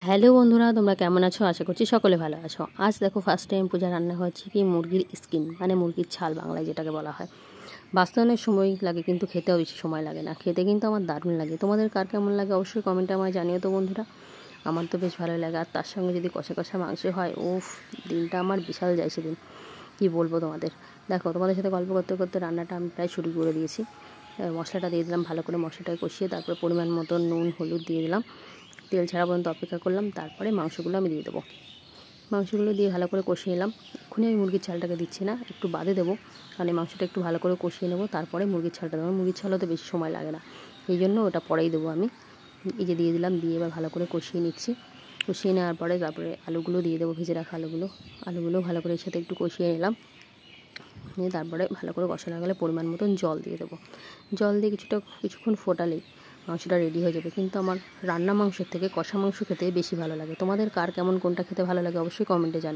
Hello বন্ধুরা, তোমরা কেমন আছো? আশা করছি সকলে ভালো আছো। আজ দেখো ফার্স্ট টাইম পূজা রান্না হচ্ছে কি মুরগির স্কিন, মানে মুরগির ছাল বাংলায় যেটাকে বলা হয়। বাঁচতে অনেক সময় লাগে, কিন্তু খেতেও বেশি সময় লাগে না। খেতে কিন্তু আমার দারুণ লাগে। তোমাদের কার কেমন লাগে অবশ্যই কমেন্টে আমায় জানিও তো বন্ধুরা। আমার তো বেশ ভালো লাগে, আর তার সঙ্গে যদি কষা কষা মাংস হয়, উফ, দিনটা আমার বিশাল যায় সেদিন। কী বলবো তোমাদের। দেখো, তোমাদের সাথে গল্প করতে করতে রান্নাটা আমি প্রায় শুরু করে দিয়েছি। মশলাটা দিয়ে দিলাম, ভালো করে মশলাটাকে কষিয়ে তারপরে পরিমাণ মতো নুন হলুদ দিয়ে দিলাম। তেল ছাড়া পর্যন্ত অপেক্ষা করলাম, তারপরে মাংসগুলো আমি দিয়ে দেবো। মাংসগুলো দিয়ে ভালো করে কষিয়ে নিলাম। এক্ষুনি আমি মুরগির ছালটাকে দিচ্ছি না, একটু বাদে দেবো, কারণ এই মাংসটা একটু ভালো করে কষিয়ে নেবো, তারপরে মুরগির ছালটা দেবো। মুরগির ছালও তো বেশি সময় লাগে না, এই জন্য ওটা পরেই দেবো আমি। এই যে দিয়ে দিলাম, দিয়ে এবার ভালো করে কষিয়ে নিচ্ছি। কষিয়ে নেওয়ার পরে তারপরে আলুগুলো দিয়ে দেবো, ভেজে রাখা আলুগুলো ভালো করে এর সাথে একটু কষিয়ে নিলাম। নিয়ে তারপরে ভালো করে কষানো গেলে পরিমাণ মতন জল দিয়ে দেবো। জল দিয়ে কিছুক্ষণ ফোটালেই মাংসটা রেডি হয়ে যাবে। কিন্তু আমার রান্না মাংসের থেকে কষা মাংস খেতে বেশি ভালো লাগে। তোমাদের কার কেমন কোনটা খেতে ভালো লাগে অবশ্যই কমেন্টে জানাও।